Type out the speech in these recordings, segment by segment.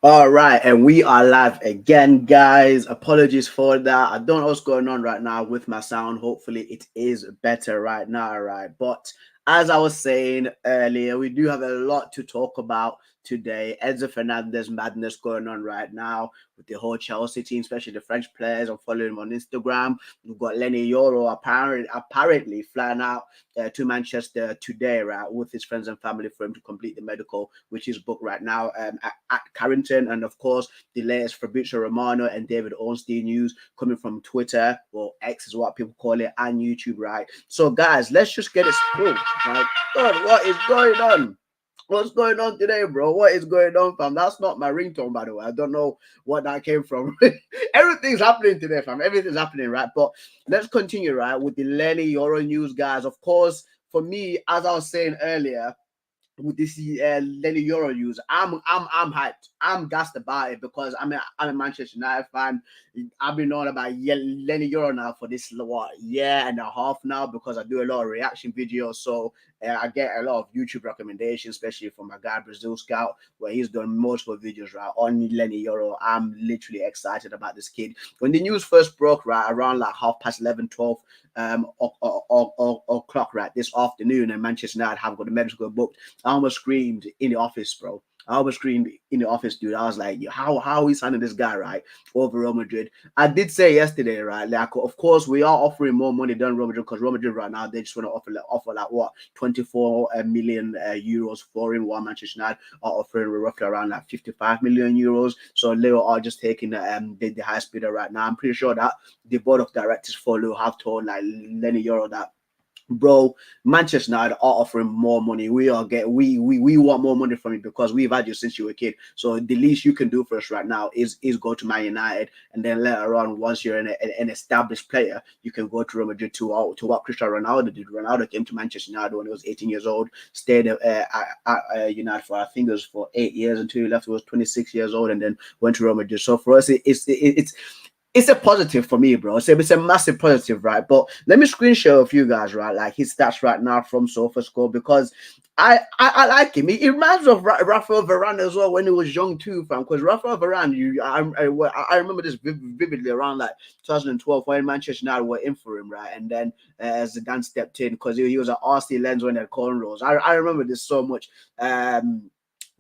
All right, and we are live again, guys. Apologies for that. I don't know what's going on right now with my sound. Hopefully, it is better right now, right? But as I was saying earlier, we do have a lot to talk about today. Enzo Fernandez madness going on right now with the whole Chelsea team, especially the French players. I'm following him on Instagram. We've got Leny Yoro apparently flying out to Manchester today, right, with his friends and family for him to complete the medical, which is booked right now at Carrington. And of course, the latest Fabrizio Romano and David Onstein news coming from Twitter, or X is what people call it, and YouTube, right? So, guys, let's just get it through. My God, what is going on? What's going on today, bro? What is going on, fam? That's not my ringtone, by the way. I don't know what that came from. Everything's happening today, fam. Everything's happening, right? But let's continue, right, with the Leny Yoro news, guys. Of course, for me, as I was saying earlier, with this Leny Yoro news, I'm hyped. I'm gassed about it because I'm a Manchester United fan. I've been on about Leny Yoro now for this year and a half now because I do a lot of reaction videos. So I get a lot of YouTube recommendations, especially from my guy Brazil Scout, where he's done multiple videos right on Leny Yoro. I'm literally excited about this kid. When the news first broke, right around like 11:30, 12 o'clock, right, this afternoon, and Manchester United have got the medical booked, I almost screamed in the office, bro. I almost screamed in the office, dude. I was like, how are we signing this guy, right, over Real Madrid? I did say yesterday, right, like, of course, we are offering more money than Real Madrid because Real Madrid right now, they just want to offer like, what, 24 million euros for him, while Manchester United are offering roughly around like 55 million euros. So Leo are just taking the high speeder right now. I'm pretty sure that the board of directors for Leo have told like Leny Yoro that, bro, Manchester United are offering more money. We want more money from you because we've had you since you were a kid. So the least you can do for us right now is go to Man United, and then later on, once you're an established player, you can go to Real Madrid to what Cristiano Ronaldo did. Ronaldo came to Manchester United when he was 18 years old, stayed at United for, I think it was for 8 years until he left. He was 26 years old, and then went to Real Madrid. So for us, it's a positive for me, bro. So it's a massive positive, right? But let me screen share with you guys, right? Like his stats right now from SofaScore, because I like him. He reminds me of Rafael Varane as well when he was young too, fam. Because Rafael Varane, I remember this vividly around like 2012 when Manchester United were in for him, right? And then Zidane stepped in because he was at RC Lens when they had cornrows. I remember this so much.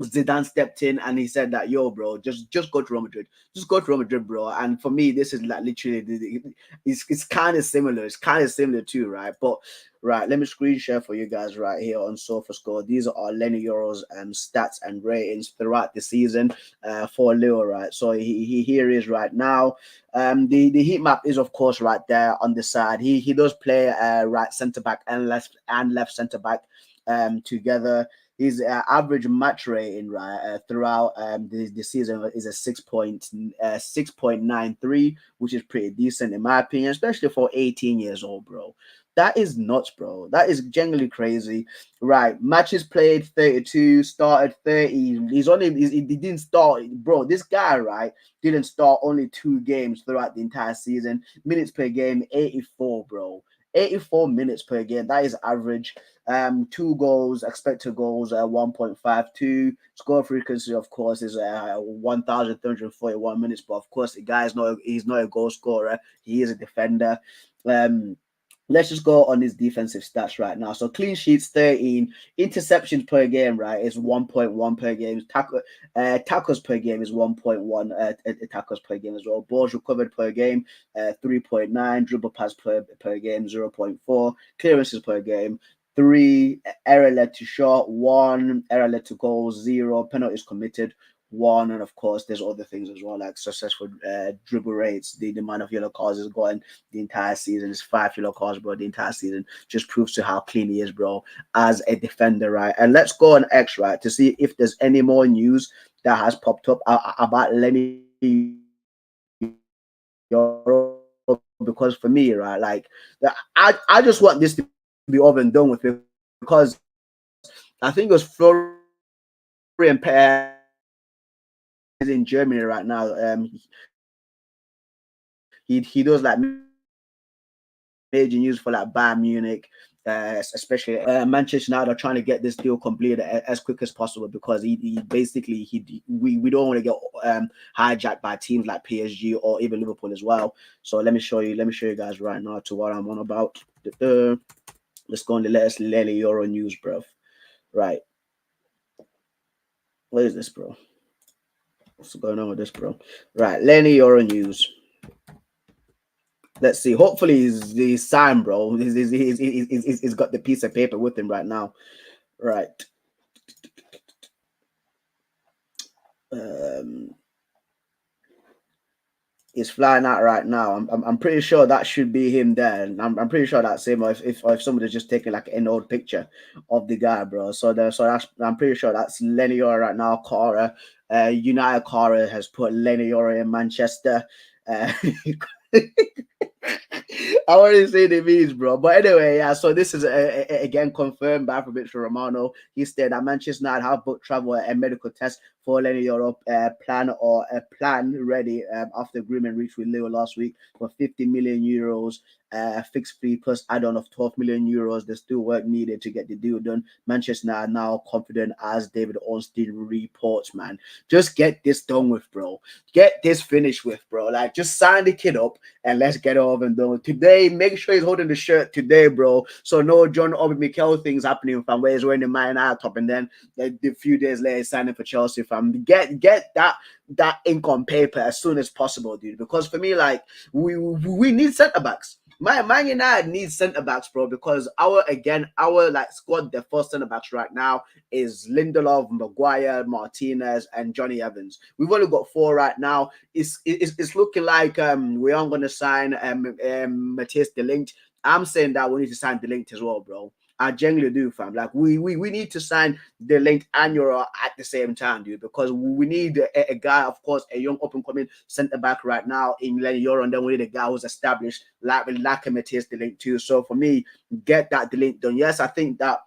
Zidane stepped in and he said that, yo, bro, just go to Real Madrid, just go to Real Madrid, bro. And for me, this is like literally, it's kind of similar. It's kind of similar too, right? But right, let me screen share for you guys right here on SofaScore. These are Leny Yoro's stats and ratings throughout the season for Leo, right? So he here is right now. The heat map is of course right there on the side. He does play right centre back and left centre back together. His average match rating right throughout the season is a 6.93, which is pretty decent in my opinion, especially for 18 years old, bro. That is nuts, bro. That is genuinely crazy. Right, matches played 32, started 30. He didn't start, bro. This guy, right, didn't start only 2 games throughout the entire season. Minutes per game 84, bro. 84 minutes per game. That is average. 2 goals, expected goals, 1.52. Score frequency, of course, is 1,341 minutes. But of course, the guy he's not a goal scorer. He is a defender. Um, Let's just go on his defensive stats right now. So clean sheets 13, interceptions per game, right, is 1.1 per game. Tackles per game is 1.1 tackles per game as well. Balls recovered per game, 3.9. Dribble pass per game, 0.4. Clearances per game, 3. Error led to shot, 1. Error led to goal, 0. Penalties committed, 1. And of course, there's other things as well, like successful dribble rates. The amount of yellow cards is going the entire season. It's 5 yellow cards, bro. The entire season just proves to how clean he is, bro, as a defender, right? And let's go on X, right, to see if there's any more news that has popped up about Leny Yoro. Because for me, right, like I just want this to be over and done with, because I think it was Florian Perez in Germany right now. He does like major news for like Bayern Munich. especially Manchester United are trying to get this deal completed as quick as possible because he basically we don't want to get hijacked by teams like PSG or even Liverpool as well. So let me show you guys right now to what I'm on about. Let's go on the latest Leny Yoro news, bro. Right, what is this, bro? What's going on with this, bro? Right, Leny Yoro news. Let's see. Hopefully, he's signed, bro. He's got the piece of paper with him right now. Right. Um, he's flying out right now. I'm pretty sure that should be him there. And I'm pretty sure that's him. Or if somebody's just taking like an old picture of the guy, bro. I'm pretty sure that's Leny Yoro right now. Cara, United Cara has put Leny Yoro in Manchester. I already say the means, bro. But anyway, yeah. So this is again confirmed by Fabrizio Romano. He said that Manchester United have booked travel and medical tests for Leny Yoro plan ready after agreement reached with Leo last week for 50 million euros. Fixed fee plus add-on of 12 million euros. There's still work needed to get the deal done. Manchester United now confident, as David Onstein reports. Man, just get this done with, bro. Get this finished with, bro. Like, just sign the kid up and let's get over and done today. Make sure he's holding the shirt today, bro. So no John Obi Mikel things happening from where he's wearing the Man United top and then a few days later signing for Chelsea. Fam, get that ink on paper as soon as possible, dude. Because for me, like we need centre backs. Man United needs centre backs, bro, because our like squad, the first centre backs right now is Lindelof, Maguire, Martinez, and Johnny Evans. We've only got four right now. It's looking like we aren't going to sign Matthias De Ligt. I'm saying that we need to sign De Ligt as well, bro. I genuinely do, fam. Like we need to sign De Ligt and Euro at the same time, dude, because we need a guy, of course, a young up and coming centre back right now in Leny Yoro, and then we need a guy who's established like a Matthias De Ligt too. So for me, get that De Ligt done. Yes, I think that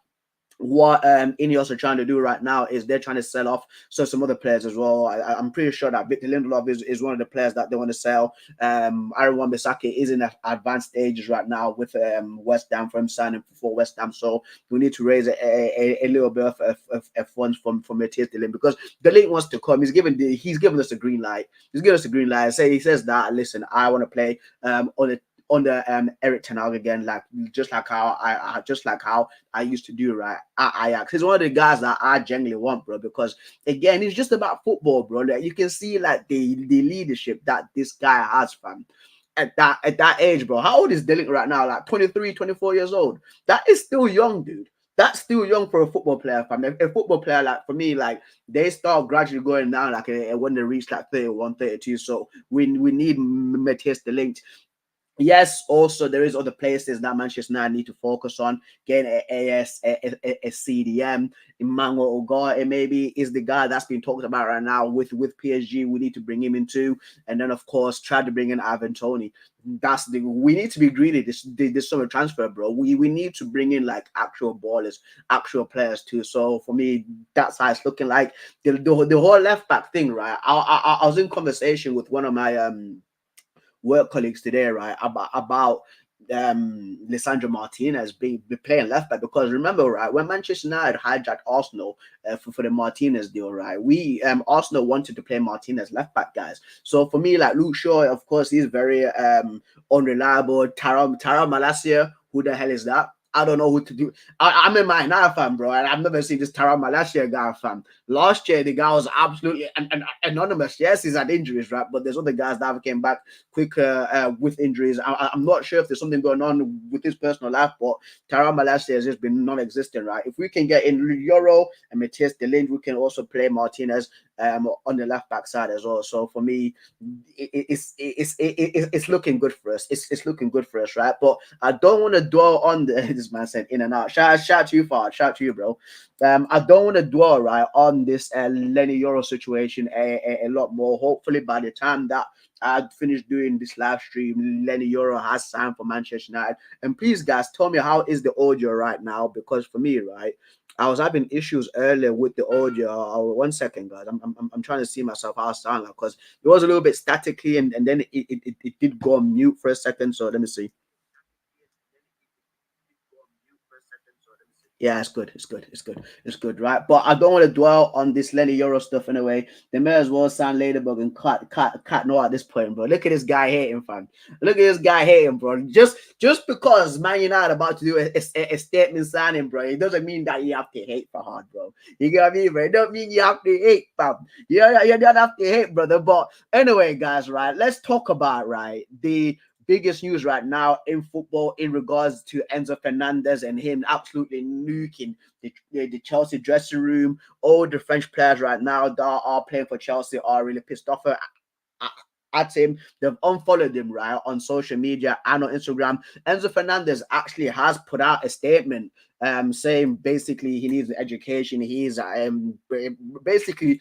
what Ineos are trying to do right now is they're trying to sell off some other players as well. I'm pretty sure that Victor Lindelof is one of the players that they want to sell. Aaron Wan-Bissaka is in advanced stages right now with West Ham for him signing for West Ham. So we need to raise a little bit of funds from Matthias De Ligt because De Ligt wants to come. He's given us a green light. He's given us a green light. He says that, listen, I want to play on under Eric Ten Hag again, like just like how I used to do right at Ajax. He's one of the guys that I genuinely want, bro, because again, it's just about football, bro. Like, you can see like the leadership that this guy has, fam. At that age, bro. How old is Dylan right now? Like 23, 24 years old. That is still young, dude. That's still young for a football player, fam. A football player, like for me, like they start gradually going down, like when they reach like 31, 32. So we need Matthias De Ligt. Yes, also there is other places that Manchester United need to focus on. Getting a CDM. Emmanuel Ugarte maybe is the guy that's been talked about right now with PSG. We need to bring him into, and then of course try to bring in Ivan Toney. We need to be greedy this summer transfer, bro. We need to bring in like actual ballers, actual players too. So for me, that's how it's looking like the whole left back thing, right? I was in conversation with one of my work colleagues today, right, about Lisandro Martinez be playing left back because remember, right, when Manchester United hijacked Arsenal for the Martinez deal, right, we Arsenal wanted to play Martinez left back, guys. So for me, like Luke Shaw, of course, he's very unreliable. Tara Malacia, who the hell is that? I don't know who to do. I'm a Man United fan, bro, and I've never seen this Tara Malacia guy, fam. Last year, the guy was absolutely anonymous. Yes, he's had injuries, right? But there's other guys that came back quicker with injuries. I'm not sure if there's something going on with his personal life, but Tara Malacia has just been non-existent, right? If we can get in Yoro and Matthias De Ligt, we can also play Martinez on the left back side as well. So for me, it's looking good for us. It's looking good for us, right? But I don't want to dwell on this man said in and out. Shout to you, Fard. Shout to you, bro. I don't want to dwell right on this Leny Yoro situation a lot more. Hopefully, by the time that I finished doing this live stream, Leny Yoro has signed for Manchester United. And please, guys, tell me how is the audio right now? Because for me, right, I was having issues earlier with the audio. 1 second, guys. I'm trying to see myself how I sound like because it was a little bit staticky and then it did go on mute for a second. So let me see. Yeah, it's good. It's good. It's good. It's good, right? But I don't want to dwell on this Leny Yoro stuff anyway. They may as well sign Ladybug and cut no at this point, bro. Look at this guy hating, fam. Look at this guy hating, bro. Just because Man United about to do a statement signing, bro, it doesn't mean that you have to hate for hard, bro. You get what I mean, bro? It don't mean you have to hate, fam. You don't have to hate, brother. But anyway, guys, right? Let's talk about the biggest news right now in football in regards to Enzo Fernandez and him absolutely nuking the Chelsea dressing room. All the French players right now that are playing for Chelsea are really pissed off at him. They've unfollowed him right on social media and on Instagram. Enzo Fernandez actually has put out a statement saying basically he needs an education. He's basically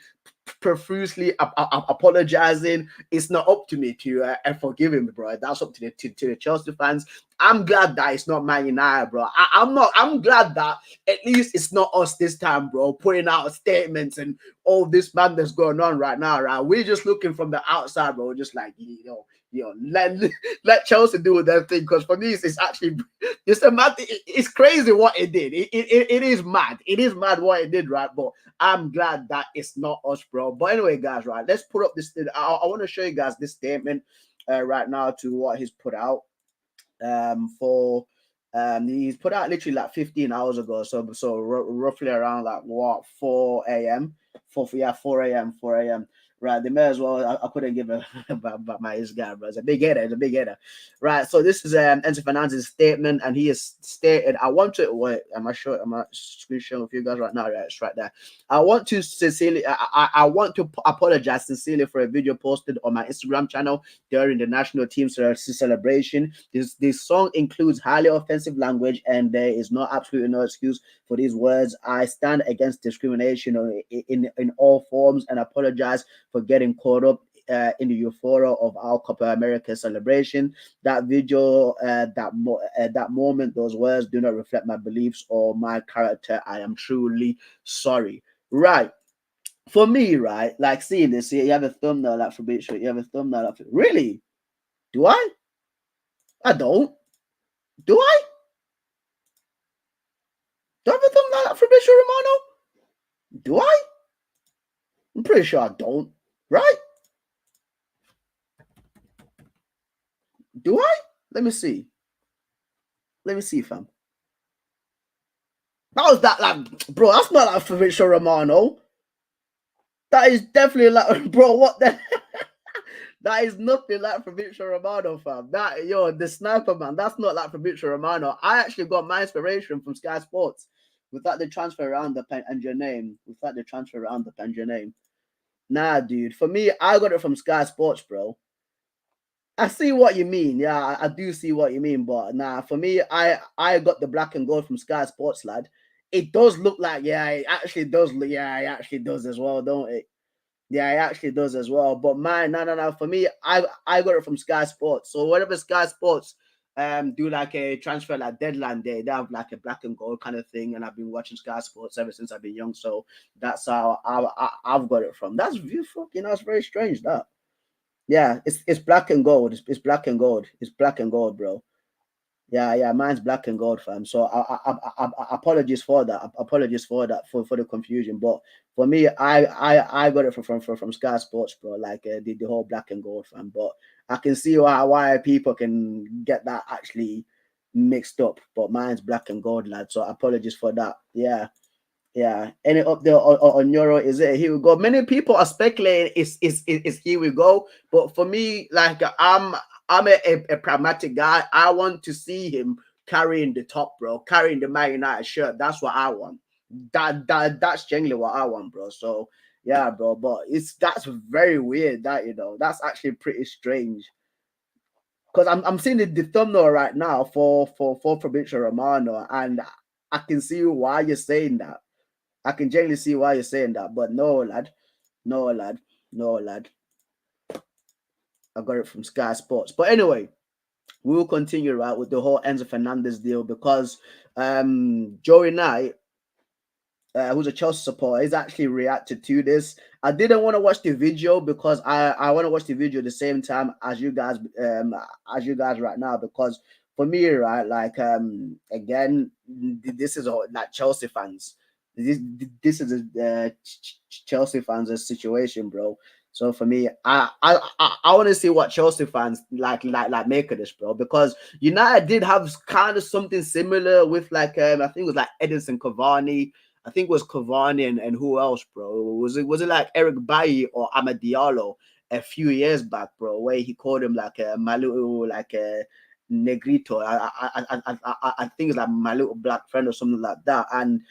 profusely apologizing. It's not up to me to forgive him, bro. That's up to the Chelsea fans. I'm glad that it's not Man United, bro. I'm glad that at least it's not us this time, bro, putting out statements and all this madness going on right now, right? We're just looking from the outside, bro, just like, let Chelsea do their thing. Because for me, it's actually it's crazy what it did. It is mad. It is mad what it did, right? But I'm glad that it's not us, bro. But anyway, guys, right? Let's put up this. I want to show you guys this statement right now to what he's put out. He's put out literally like 15 hours ago, so roughly around like what 4 a.m. 4 a.m. Right, they may as well. I couldn't give a about my his guy, bro. It's a big header. It's a big header. Right. So this is Enzo Fernandez's statement, and he has stated, "I want to wait. Am I sure? Am I screen sharing with you guys right now? Yeah, it's right there. I want to sincerely. I want to apologize sincerely for a video posted on my Instagram channel during the national team celebration. This song includes highly offensive language, and there is absolutely no excuse for these words. I stand against discrimination in all forms and apologize for getting caught up in the euphoria of our Copa America celebration. That video, that moment, those words do not reflect my beliefs or my character. I am truly sorry." Right. For me, right, like seeing this, you have a thumbnail like for Beach You have a thumbnail like for, really? Do I? I don't. Do I? Do I have a thumbnail like for Beach Romano? Do I? I'm pretty sure I don't. Right? Do I? Let me see. Let me see, fam. That was that like, bro. That's not like Fabrizio Romano. That is definitely like, bro. What the? That is nothing like Fabrizio Romano, fam. That the sniper man. That's not like Fabrizio Romano. I actually got my inspiration from Sky Sports. Without the transfer roundup and your name. Without the transfer roundup and your name. Nah, dude. For me, I got it from Sky Sports, bro. I see what you mean. Yeah, I do see what you mean. But nah, for me, I got the black and gold from Sky Sports, lad. It does look like, yeah, it actually does look, yeah, it actually does as well, don't it? Yeah, it actually does as well. But mine, no. For me, I got it from Sky Sports. So whatever Sky Sports do like a transfer like deadline day, they have like a black and gold kind of thing. And I've been watching Sky Sports ever since I've been young. So that's how I've got it from. That's fucking that's very strange, that. Yeah, it's black and gold. It's black and gold. It's black and gold, bro. Yeah. Mine's black and gold, fam. So I apologies for that. Apologies for that for the confusion. But for me, I got it from Sky Sports, bro. Like the whole black and gold, fam. But I can see why people can get that actually mixed up. But mine's black and gold, lad. So apologies for that. Yeah. Yeah, any update on Euro? Is it here we go? Many people are speculating is here we go, but for me, like I'm a pragmatic guy. I want to see him carrying the top, bro, carrying the Man United shirt. That's what I want. That's genuinely what I want, bro. So yeah, bro. But that's very weird. That's actually pretty strange. Because I'm seeing the thumbnail right now for Fabrizio Romano, and I can see why you're saying that. I can genuinely see why you're saying that, but no, lad. No, lad. No, lad. I got it from Sky Sports. But anyway, we'll continue, right, with the whole Enzo Fernandez deal because Joey Knight, who's a Chelsea supporter, he's actually reacted to this. I didn't want to watch the video because I want to watch the video at the same time as you guys right now, because for me, right, like again, this is all like Chelsea fans. This is a Chelsea fans' situation, bro. So for me, I want to see what Chelsea fans like make of this, bro, because United did have kind of something similar with like I think it was like Edinson Cavani. I think it was Cavani and who else, bro? Was it like Eric Bailly or Amad Diallo a few years back, bro, where he called him like a Malu, like a Negrito. I think it's like my little black friend or something like that. And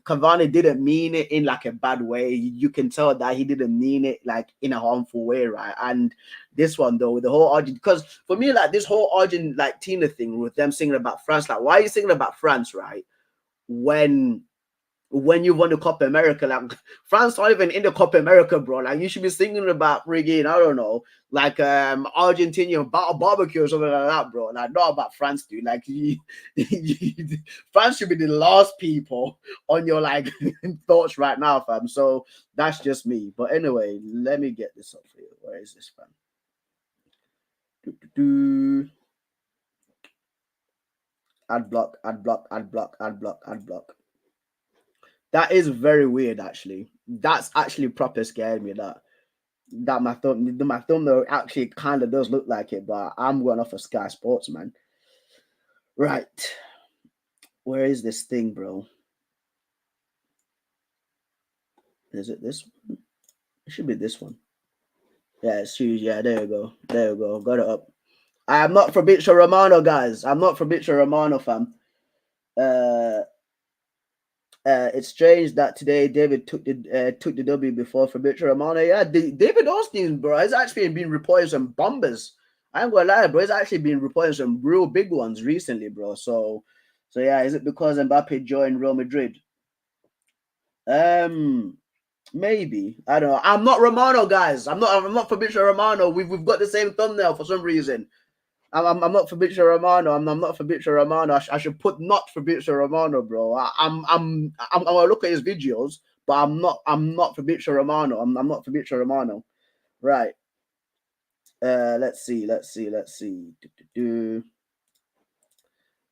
Cavani didn't mean it in like a bad way. You can tell that he didn't mean it like in a harmful way, right? And this one though, with the whole Argent, because for me, like this whole Argent like Tina thing with them singing about France, like why are you singing about France, right? When you won the Copa America, like France not even in the Copa America, bro. Like you should be singing about friggin', I don't know, like Argentinian barbecue or something like that, bro. Like not about France, dude. Like France should be the last people on your like thoughts right now, fam. So that's just me. But anyway, let me get this up for you. Where is this, fam? Ad block, ad block, ad block, ad block, ad block. That is very weird, actually. That's actually proper scared me. That my thumbnail actually kind of does look like it, but I'm going off of Sky Sports, man. Right, where is this thing, bro? Is it this one? It should be this one. Yeah, it's huge. Yeah, there you go. There you go. Got it up. I am not Fabrizio Romano, guys. I'm not Fabrizio Romano, fam. It's strange that today David took the W before Fabrizio Romano. Yeah, David Onstein, bro, has actually been reporting some bombers. I ain't gonna lie, bro. He's actually been reporting some real big ones recently, bro. So yeah, is it because Mbappe joined Real Madrid? Maybe, I don't know. I'm not Romano, guys. I'm not Fabrizio Romano. We've got the same thumbnail for some reason. I'm not Fabrizio Romano. I'm not Fabrizio Romano. I should put not Fabrizio Romano, bro. I'm gonna look at his videos, but I'm not Fabrizio Romano. I'm not Fabrizio Romano. Right. Let's see. Here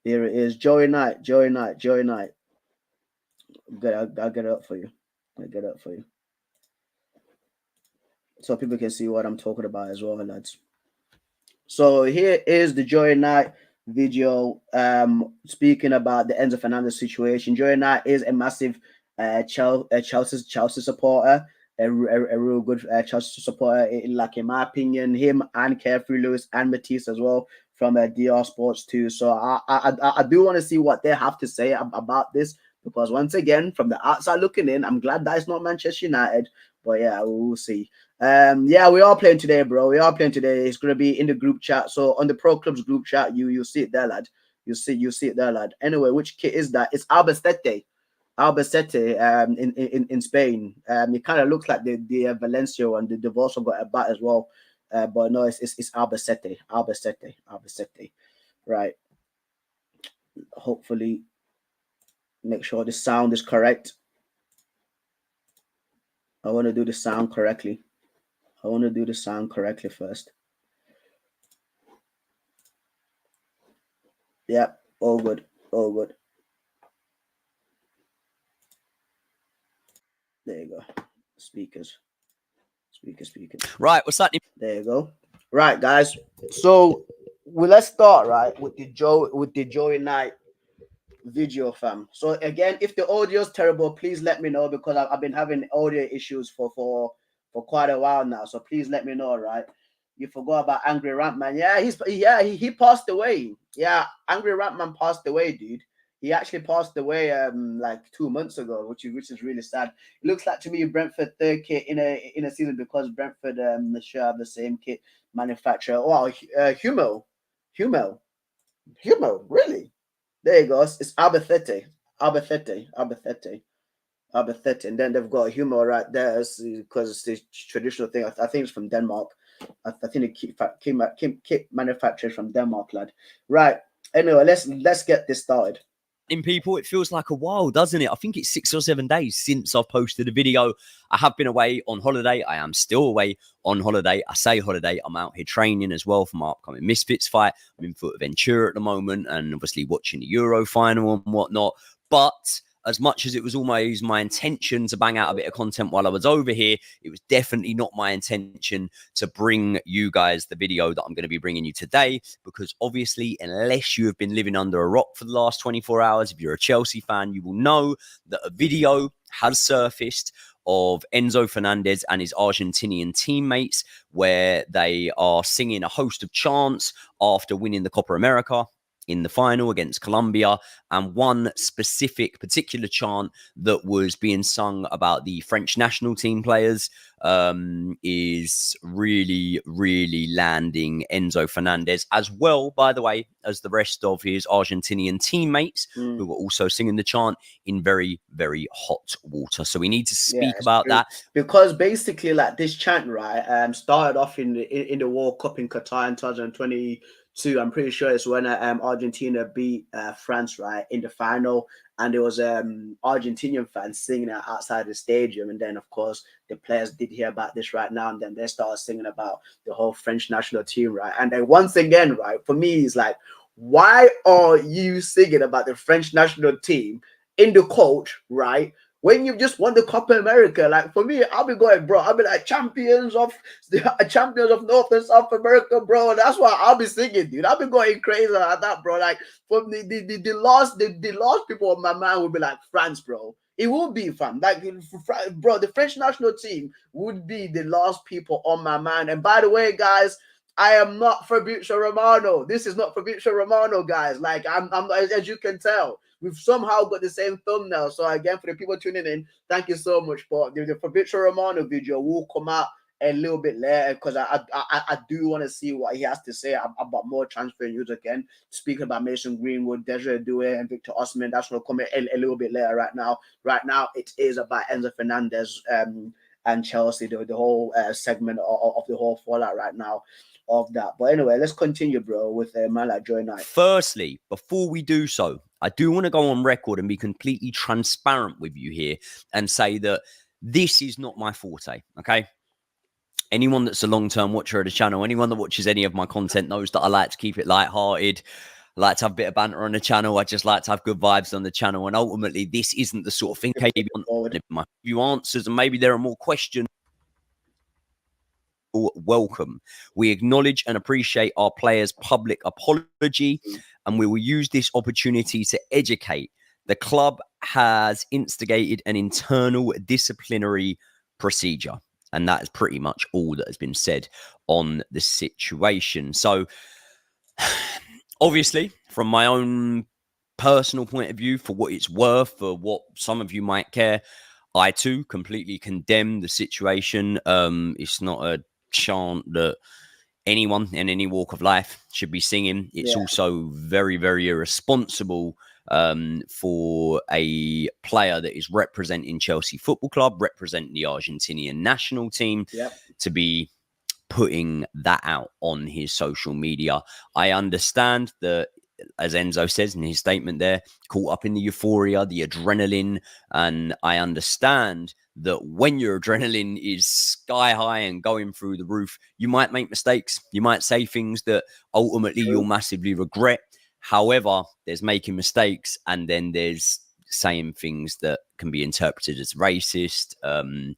it is. Joey Knight. I'll get it up for you. So people can see what I'm talking about as well, lads. So here is the Joey Knight video speaking about the Enzo Fernandez situation. Joey Knight is a massive Chelsea supporter, a real good Chelsea supporter. Like in my opinion, him and Carefree Lewis and Matisse as well from DR Sports too. So I do want to see what they have to say about this, because once again, from the outside looking in, I'm glad that it's not Manchester United. But yeah, we'll see. Yeah, we are playing today, bro. We are playing today. It's gonna be in the group chat. So on the Pro Clubs group chat, you'll see it there, lad. You see it there, lad. Anyway, which kit is that? It's Albacete. In Spain. It kind of looks like the Valencia one. They've also got a bat as well. But no, it's Albacete. Right. Hopefully, make sure the sound is correct. I want to do the sound correctly. First. Yep, all good. There you go. Speakers. Right, what's that? There you go. Right, guys. So let's start right with the Joey Knight video, fam. So again, if the audio is terrible, please let me know, because I've been having audio issues for quite a while now. So please let me know, right? You forgot about Angry Rampman. Yeah, he passed away. Yeah, Angry Rampman passed away, dude. He actually passed away like 2 months ago, which is really sad. It looks like to me Brentford third kit in a season, because Brentford should have the same kit manufacturer. Wow, Humo, really? There you go. It's Albacete, and then they've got Humo right there, because it's the traditional thing. I think it's from Denmark. I think it came manufactured from Denmark, lad. Right. Anyway, let's get this started. people, it feels like a while, doesn't it? I think it's 6 or 7 days since I've posted a video. I have been away on holiday. I am still away on holiday. I say holiday, I'm out here training as well for my upcoming Misfits fight. I'm in Fuerteventura at the moment and obviously watching the Euro final and whatnot. But as much as it was always my intention to bang out a bit of content while I was over here, it was definitely not my intention to bring you guys the video that I'm going to be bringing you today, because obviously, unless you have been living under a rock for the last 24 hours, if you're a Chelsea fan, you will know that a video has surfaced of Enzo Fernandez and his Argentinian teammates where they are singing a host of chants after winning the Copa America in the final against Colombia, and one particular chant that was being sung about the French national team players is really, really landing Enzo Fernandez, as well, by the way, as the rest of his Argentinian teammates who were also singing the chant in very, very hot water. So we need to speak about that, because basically, like, this chant, right, started off in the World Cup in Qatar in 2022. I'm pretty sure it's when Argentina beat France, right, in the final, and there was Argentinian fans singing it outside the stadium, and then of course the players did hear about this right now, and then they started singing about the whole French national team, right? And then once again, right, for me, it's like, why are you singing about the French national team in the coach, right, when you've just won the Copa America? Like, for me, I'll be going, bro, I'll be like, champions of North and South America, bro. That's why I'll be singing, dude. I'll be going crazy like that, bro. Like, from the last people on my mind would be like France, bro. It will be, fam. Like, bro, the French national team would be the last people on my mind. And by the way, guys, I am not Fabrizio Romano. This is not Fabrizio Romano, guys. Like, I'm as you can tell, we've somehow got the same thumbnail. So again, for the people tuning in, thank you so much. But the Fabrizio Romano video will come out a little bit later, because I do want to see what he has to say about more transfer news again. Speaking about Mason Greenwood, Desiree Doué, and Victor Osimhen, that's going to come a little bit later. Right now, it is about Enzo Fernandez and Chelsea, the whole segment of the whole fallout right now of that. But anyway, let's continue, bro, with a man like Joy Knight. Firstly, before we do so, I do want to go on record and be completely transparent with you here and say that this is not my forte, okay? Anyone that's a long-term watcher of the channel, anyone that watches any of my content knows that I like to keep it light-hearted. I like to have a bit of banter on the channel. I just like to have good vibes on the channel. And ultimately, this isn't the sort of thing maybe on my few answers, and maybe there are more questions. Welcome. We acknowledge and appreciate our players' public apology, and we will use this opportunity to educate. The club has instigated an internal disciplinary procedure, and that is pretty much all that has been said on the situation. So, obviously, from my own personal point of view, for what it's worth, for what some of you might care, I too completely condemn the situation. It's not a chant that anyone in any walk of life should be singing. It's also very, very irresponsible for a player that is representing Chelsea Football Club, representing the Argentinian national team, to be putting that out on his social media. I understand that, as Enzo says in his statement there, caught up in the euphoria, the adrenaline, and I understand that when your adrenaline is sky high and going through the roof, you might make mistakes. You might say things that ultimately you'll massively regret. However, there's making mistakes, and then there's saying things that can be interpreted as racist, and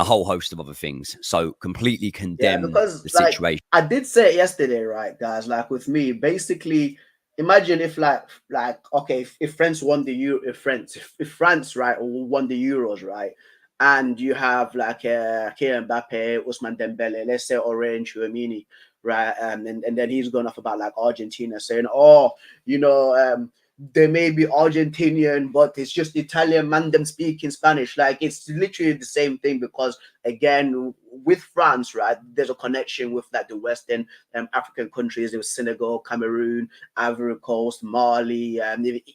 a whole host of other things. So completely condemn the situation. I did say it yesterday, right, guys? Like, with me, basically, imagine if okay, if France won the Euro, if France right won the Euros, right, and you have like Kylian Mbappe, Ousmane Dembele, let's say Aurélien Tchouameni, right, and then he's going off about like Argentina, saying, oh, you know, they may be Argentinian, but it's just Italian man them speaking Spanish. Like, it's literally the same thing, because again, with France, right, there's a connection with like the Western African countries. There was Senegal, Cameroon, Ivory Coast, Mali,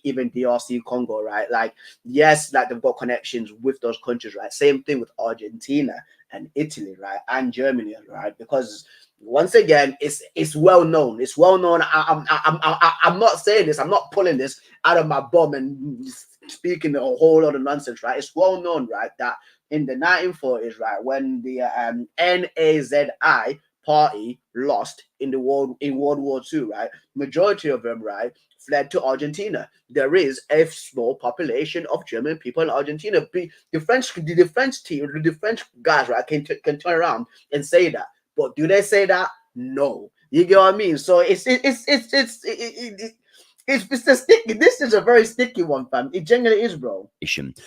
even DRC Congo, right? Like, yes, like they've got connections with those countries, right? Same thing with Argentina and Italy, right, and Germany, right? Because once again, it's well known. It's well known. I'm not saying this. I'm not pulling this out of my bum and speaking a whole lot of nonsense, right? It's well known, right, that in the 1940s, right, when the NAZI party lost in World War II, right, majority of them, right, fled to Argentina. There is a small population of German people in Argentina. The French team, the French guys, right, can turn around and say that. But do they say that? No. You get what I mean? So it's a sticky. This is a very sticky one, fam. It genuinely is, bro.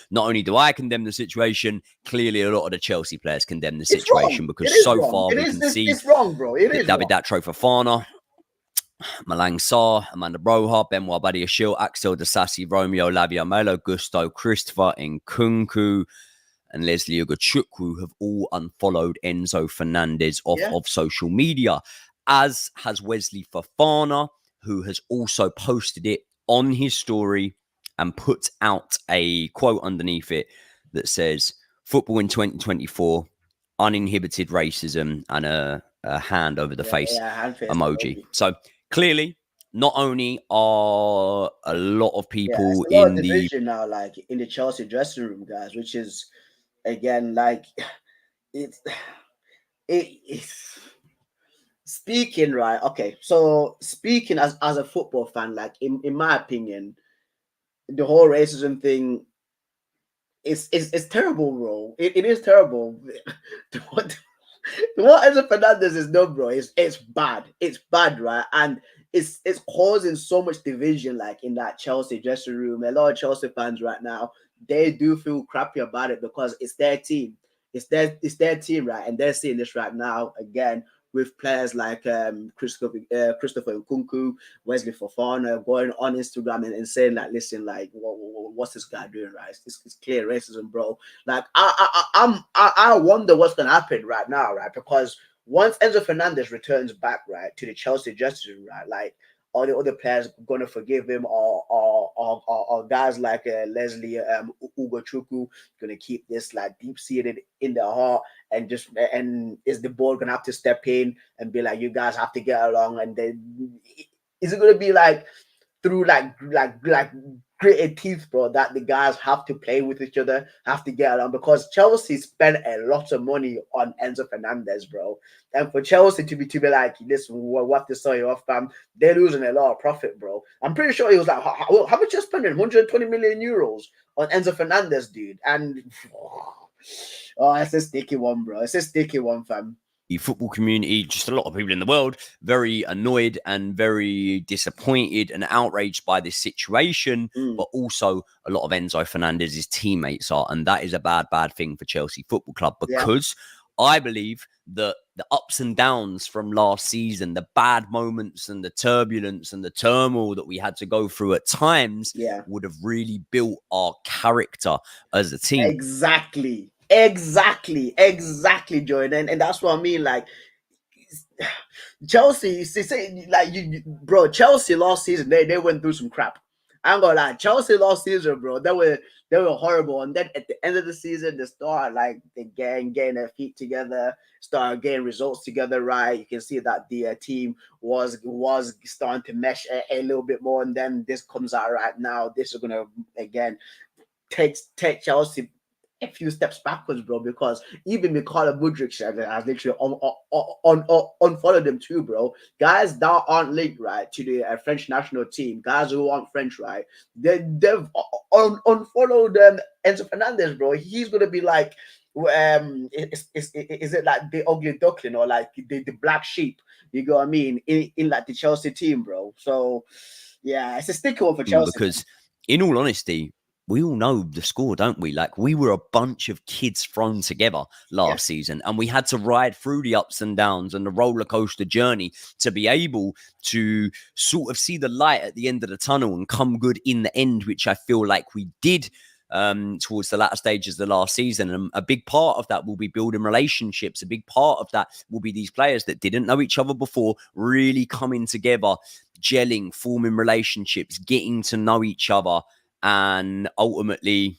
Not only do I condemn the situation, clearly a lot of the Chelsea players condemn the It's situation wrong. because It is so wrong. far It we is, can it's, see it's wrong, bro. It is David wrong. Datro Fofana, Malang Sarr, Amanda Broha, Benoit Badiashile, Axel Disasi, Romeo Lavia Melo, Gusto, Christopher Nkunku, and Leslie Ugachukwu have all unfollowed Enzo Fernandez off of social media, as has Wesley Fofana, who has also posted it on his story and put out a quote underneath it that says, "Football in 2024, uninhibited racism," and a hand over the face emoji. So clearly, not only are a lot of people it's a lot in of the division now, like in the Chelsea dressing room, guys, which is again like it's it's speaking, right. Okay, so speaking as a football fan, like in my opinion, the whole racism thing it's terrible, bro. It is terrible. what Enzo Fernandez is done, bro, it's bad. It's bad, right? And it's causing so much division, like in that Chelsea dressing room. A lot of Chelsea fans right now, they do feel crappy about it because it's their team. It's their team, right? And they're seeing this right now again with players like Christopher Nkunku, Wesley Fofana going on Instagram and saying like, listen, like, what's this guy doing, right? It's clear racism, bro. Like, I wonder what's gonna happen right now, right? Because once Enzo Fernandez returns back, right, to the Chelsea dressing room, right, like all the other players gonna forgive him, or guys like Leslie Ugachukwu gonna keep this like deep seated in their heart, and is the board gonna have to step in and be like, you guys have to get along, and then is it gonna be like through like gritted teeth, bro, that the guys have to play with each other, have to get along? Because Chelsea spent a lot of money on Enzo Fernandez, bro. And for Chelsea to be like, listen, what to say off, fam, they're losing a lot of profit, bro. I'm pretty sure he was like, how much you spending? 120 million euros on Enzo Fernandez, dude. And oh, it's a sticky one, bro. It's a sticky one, fam. The football community, just a lot of people in the world, very annoyed and very disappointed and outraged by this situation, but also a lot of Enzo Fernandez's teammates are, and that is a bad thing for Chelsea Football Club, because I believe that the ups and downs from last season, the bad moments and the turbulence and the turmoil that we had to go through at times would have really built our character as a team. Exactly, Jordan. And that's what I mean. Like, Chelsea, like bro, Chelsea last season, they went through some crap. I'm gonna lie, Chelsea last season, bro, they were horrible. And then at the end of the season, they start like getting their feet together, start getting results together, right? You can see that the team was starting to mesh a little bit more. And then this comes out right now. This is gonna again take Chelsea a few steps backwards, bro, because even Mikhailo Mudryk has literally unfollowed them too, bro. Guys that aren't linked, right, to the French national team, guys who aren't French, right, they've unfollowed Enzo Fernandez, bro. He's gonna be like, is it like the ugly duckling, or like the black sheep? You know what I mean? In like the Chelsea team, bro. So yeah, it's a sticky one for Chelsea. Because in all honesty, we all know the score, don't we? Like, we were a bunch of kids thrown together last season, and we had to ride through the ups and downs and the roller coaster journey to be able to sort of see the light at the end of the tunnel and come good in the end, which I feel like we did towards the latter stages of the last season. And a big part of that will be building relationships. A big part of that will be these players that didn't know each other before really coming together, gelling, forming relationships, getting to know each other, and ultimately,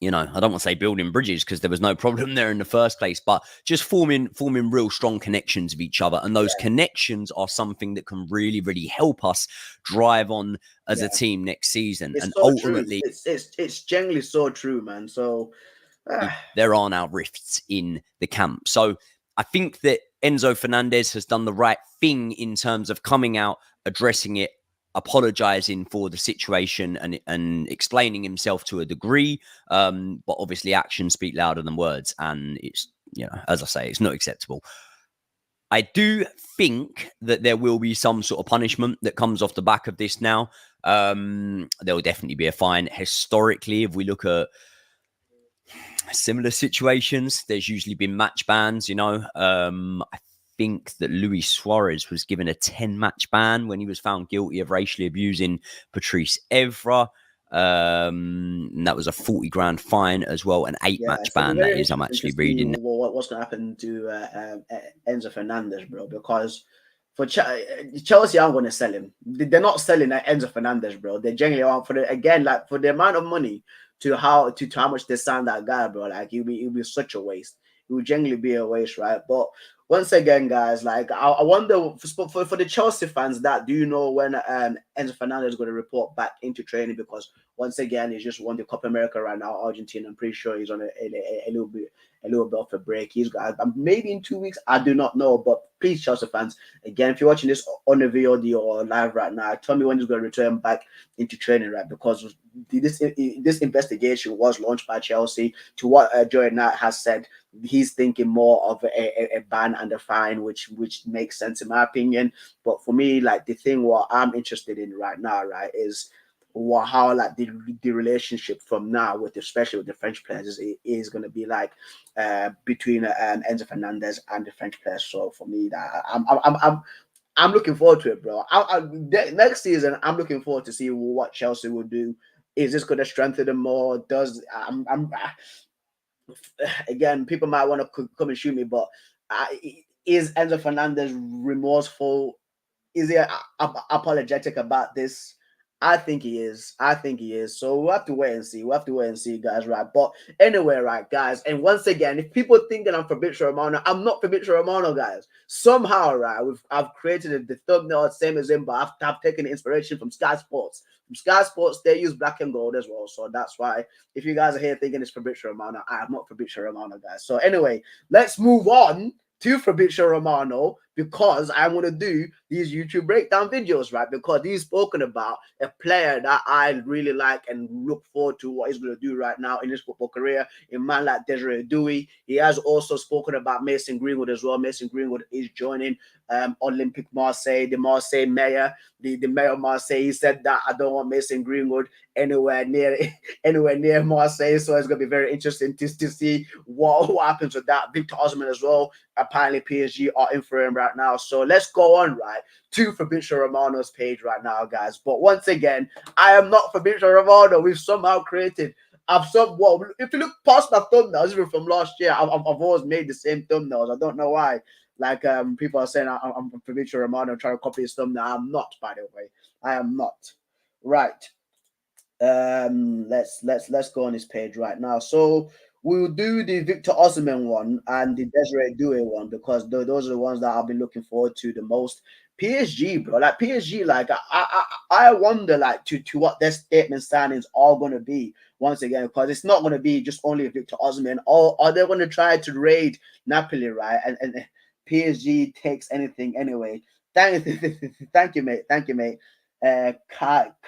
I don't want to say building bridges because there was no problem there in the first place, but just forming real strong connections with each other. And those connections are something that can really, really help us drive on as a team next season. It's And so ultimately, true. It's generally so true, man. So there are now rifts in the camp. So I think that Enzo Fernandez has done the right thing in terms of coming out, addressing it, apologizing for the situation, and explaining himself to a degree. But obviously actions speak louder than words. And it's, as I say, it's not acceptable. I do think that there will be some sort of punishment that comes off the back of this now. There will definitely be a fine. Historically, if we look at similar situations, there's usually been match bans. I think that Luis Suarez was given a 10-match ban when he was found guilty of racially abusing Patrice Evra. And that was a 40 grand fine as well, an 8-match so ban. That is, I'm actually reading. what's going to happen to Enzo Fernandez, bro, because for Chelsea aren't going to sell him. They're not selling Enzo Fernandez, bro. They generally are for the amount of money to how much they signed that guy, bro. Like it'll be such a waste. It would generally be a waste, right? But once again, guys, like I wonder for the Chelsea fans that do you know when Enzo Fernandez is going to report back into training, because once again he's just won the Copa America right now, Argentina. I'm pretty sure he's on a little bit of a break. He's got maybe in 2 weeks. I do not know, but please, Chelsea fans, again, if you're watching this on the VOD or live right now, tell me when he's going to return back into training, right? Because this investigation was launched by Chelsea. To what Joey Knight has said, he's thinking more of a ban and a fine, which makes sense in my opinion. But for me, like the thing what I'm interested in right now, right, is how like the relationship from now with especially with the French players is going to be like between Enzo Fernandez and the French players. So for me, that I'm looking forward to it, bro. Next season, I'm looking forward to see what Chelsea will do. Is this going to strengthen them more? Again, people might want to come and shoot me, but is Enzo Fernandez remorseful? Is he apologetic about this? I think he is. So we'll have to wait and see. Guys, right? But anyway, right, guys. And once again, if people think that I'm Fabrizio Romano, I'm not Fabrizio Romano, guys. Somehow, right, I've created the thumbnail same as him, but I've taken inspiration from Sky Sports. From Sky Sports, they use black and gold as well. So that's why if you guys are here thinking it's Fabrizio Romano, I am not Fabrizio Romano, guys. So anyway, let's move on to Fabrizio Romano, because I want to do these YouTube breakdown videos, right? Because he's spoken about a player that I really like and look forward to what he's going to do right now in his football career, a man like Desiree Dewey. He has also spoken about Mason Greenwood as well. Mason Greenwood is joining Olympique Marseille, the Marseille mayor, the mayor of Marseille. He said that I don't want Mason Greenwood anywhere near Marseille. So it's going to be very interesting to see what happens with that. Victor Osimhen as well. Apparently PSG are in for him right now. So let's go on, right, to Fabrizio Romano's page right now, guys. But once again, I am not Fabrizio Romano. We've somehow created if you look past my thumbnails, even from last year, I've always made the same thumbnails. I don't know why. Like people are saying I'm Fabrizio Romano trying to copy his thumbnail. I'm not, by the way. I am not. Right. Let's go on his page right now. So we'll do the Victor Osimhen one and the Desiree Doué one, because those are the ones that I've been looking forward to the most. PSG, bro, like PSG, like I wonder like to what their statement signings are going to be once again, because it's not going to be just only Victor Osimhen, or are they going to try to raid Napoli, right? And PSG takes anything anyway. Thank you, mate. Kylie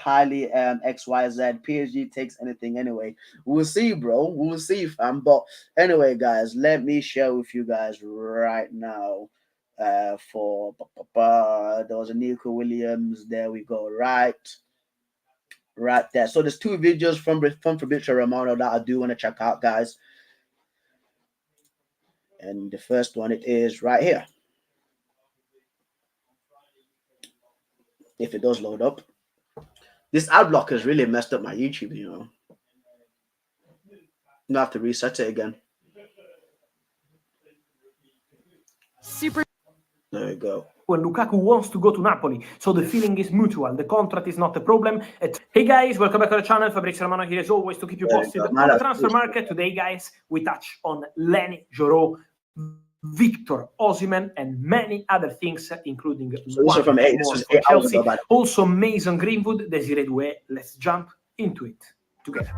XYZ. PSG takes anything anyway. We'll see, bro. We'll see, fam. But anyway, guys, let me share with you guys right now. There was a Nico Williams. There we go. Right there. So there's two videos from Fabrizio Romano that I do want to check out, guys. And the first one, it is right here. If it does load up. This ad block has really messed up my YouTube, You have to reset it again. Super. There you go. When Lukaku wants to go to Napoli, so the feeling is mutual. The contract is not a problem. Hey guys, welcome back to the channel. Fabrizio Romano here as always to keep you posted on the transfer market. Today, guys, we touch on Leny Yoro, Victor Osimhen, and many other things, including one from more for Chelsea. Also, Mason Greenwood, Desiree Doué. Let's jump into it together.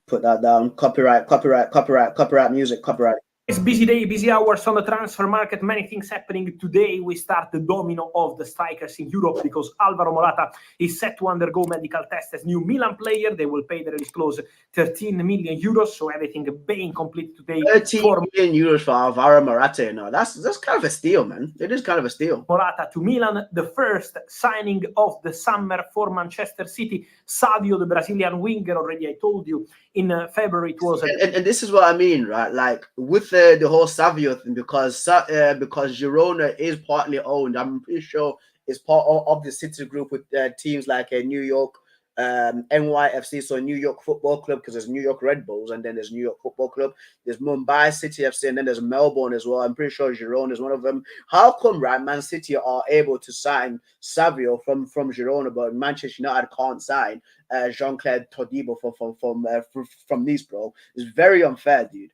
Put that down. Copyright music, copyright. It's busy day, busy hours on the transfer market. Many things happening today. We start the domino of the strikers in Europe because Alvaro Morata is set to undergo medical test as new Milan player. They will pay the release clause 13 million euros. So everything being complete today. 13 million euros for Alvaro Morata. No, that's kind of a steal, man. It is kind of a steal. Morata to Milan, the first signing of the summer for Manchester City. Savio, the Brazilian winger, already I told you in February it was. And this is what I mean, right? Like with the whole Savio thing, because Girona is partly owned. I'm pretty sure it's part of the City group with teams like New York, NYFC, so New York Football Club, because there's New York Red Bulls, and then there's New York Football Club. There's Mumbai City FC, and then there's Melbourne as well. I'm pretty sure Girona is one of them. How come, right, Man City are able to sign Savio from Girona, but Manchester United can't sign Jean-Claude Todibo from Nice, bro? It's very unfair, dude.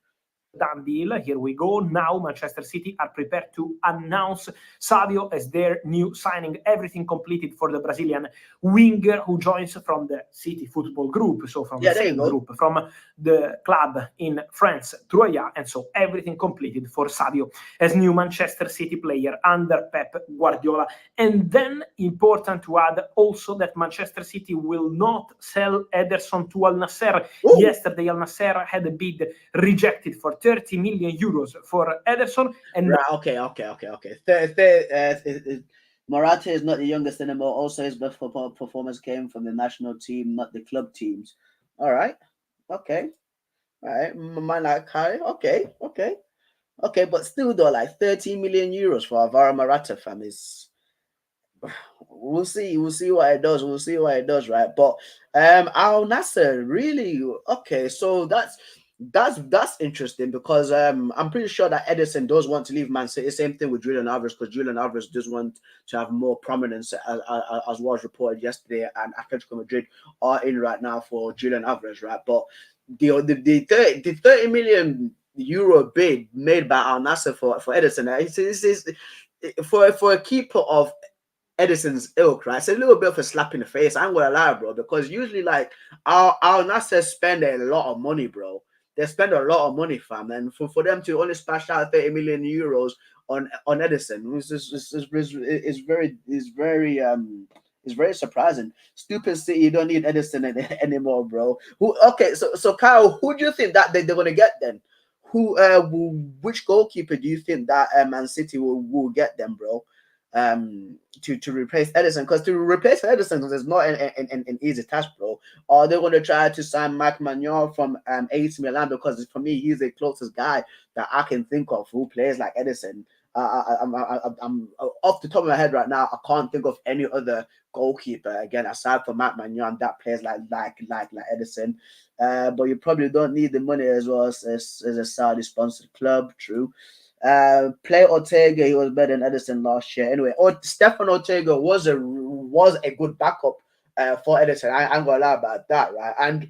Done deal. Here we go. Now Manchester City are prepared to announce Savio as their new signing. Everything completed for the Brazilian winger who joins from the City Football Group. So from the same group, from the club in France, Troyes. And so everything completed for Savio as new Manchester City player under Pep Guardiola. And then important to add also that Manchester City will not sell Ederson to Al Nassr. Yesterday Al Nassr had a bid rejected for 30 million euros for Ederson. And right, okay. Morata is not the youngest anymore. Also, his best performance came from the national team, not the club teams. All right, okay, all right. Man, like Harry, okay. But still, though, like 13 million euros for Alvaro Morata, fam, is. We'll see what it does. We'll see what it does, right? But Al Nassr, really, okay. So that's interesting because I'm pretty sure that Ederson does want to leave Man City. Same thing with Julian Alvarez, because Julian Alvarez does want to have more prominence, as was reported yesterday, and Atletico Madrid are in right now for Julian Alvarez, right? But the 30 million euro bid made by Al Nassr for Ederson, is for a keeper of Edison's ilk, right? It's a little bit of a slap in the face. I ain't gonna lie, bro, because usually like Al Nassr spend a lot of money, bro. They spend a lot of money, fam, and for them to only splash out 30 million euros on Edison is very surprising. Stupid City, you don't need Edison anymore, bro. So Kyle, who do you think that they're gonna get then? Which goalkeeper do you think that Man City will get them, bro? To replace Edison, because to replace Edison is not an easy task, bro. Or they're going to try to sign Mike Maignan from AC Milan, because for me he's the closest guy that I can think of who plays like Edison. I'm off the top of my head right now. I can't think of any other goalkeeper again aside from Mike Maignan that plays like Edison. But you probably don't need the money as well as a Saudi sponsored club. True. Play Ortega, he was better than Edison last year. Anyway, Stefan Ortega was a good backup for Edison. I'm gonna lie about that, right? And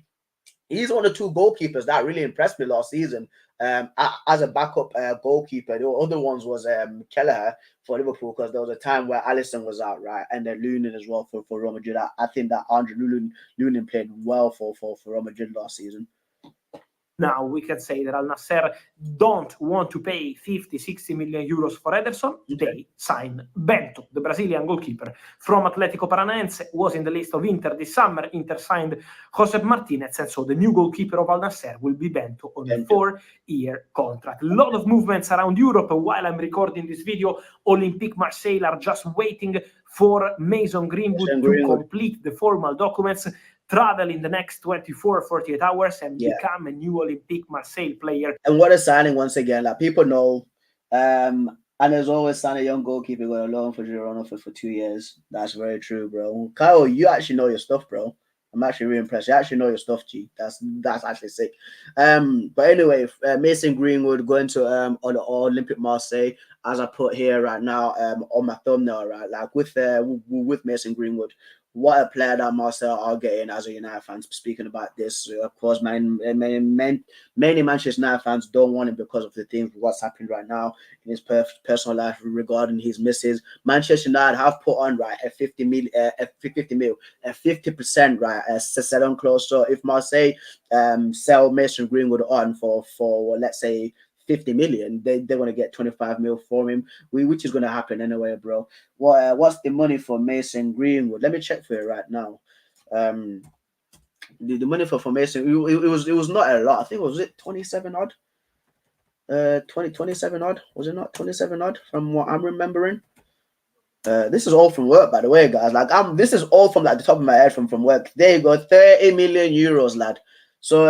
he's one of the two goalkeepers that really impressed me last season as a backup goalkeeper. The other ones was Kelleher for Liverpool, because there was a time where Alisson was out, right? And then Lunin as well for Real Madrid. I think that Andre Lunin played well for Real Madrid last season. Now we can say that Al Nassr don't want to pay 50-60 million euros for Ederson. They sign Bento, the Brazilian goalkeeper from Atletico Paranaense, was in the list of Inter this summer. Inter signed Josep Martinez, and so the new goalkeeper of Al Nassr will be Bento on a 4-year contract. A lot of movements around Europe. While I'm recording this video, Olympique Marseille are just waiting for Mason Greenwood to complete the formal documents, travel in the next 24-48 hours, and become a new Olympique Marseille player. And what a signing once again. Like, people know, and there's always sign a young goalkeeper going alone for Girona for 2 years. That's very true, bro. Kyle, you actually know your stuff, bro. I'm actually really impressed. You actually know your stuff, G. That's actually sick. But anyway, Mason Greenwood going to Olympic Marseille, as I put here right now on my thumbnail, right? Like with Mason Greenwood, what a player that Marcel are getting as a United fans. Speaking about this, of course, many Manchester United fans don't want him because of the things what's happening right now in his personal life regarding his misses. Manchester United have put on right a 50% right sell-on clause. So if Marseille sell Mason Greenwood on for let's say 50 million, they want to get 25 mil for him, which is going to happen anyway, bro. What's the money for Mason Greenwood? Let me check for it right now. The money for Mason, it was not a lot. I think was it 27 odd. 27 odd, was it not 27 odd from what I'm remembering? This is all from work, by the way, guys. Like this is all from like the top of my head from work. There you go, 30 million euros, lad. So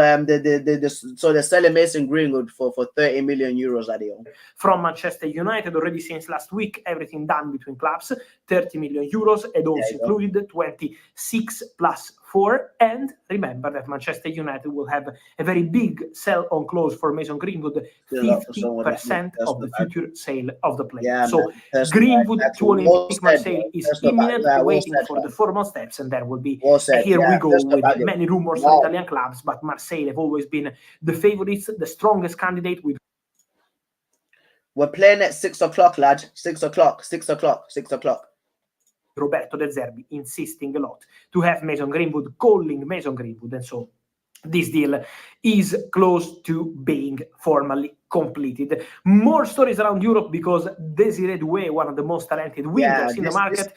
so they're selling Mason Greenwood for 30 million euros, Adio. From Manchester United already since last week, everything done between clubs, 30 million euros, and also included 26 plus 4. And remember that Manchester United will have a very big sell-on clause for Mason Greenwood, 50% of the future sale of the player. Yeah, so Greenwood to Olympic Marseille is imminent, waiting for the formal steps, and there will be here we go with many rumors for Italian clubs, but Marseille have always been the favorites, the strongest candidate. We're playing at 6 o'clock, lad. 6 o'clock. Roberto De Zerbi insisting a lot to have Mason Greenwood, calling Mason Greenwood, and so this deal is close to being formally completed. More stories around Europe because Desiree Doué, one of the most talented wingers in the market,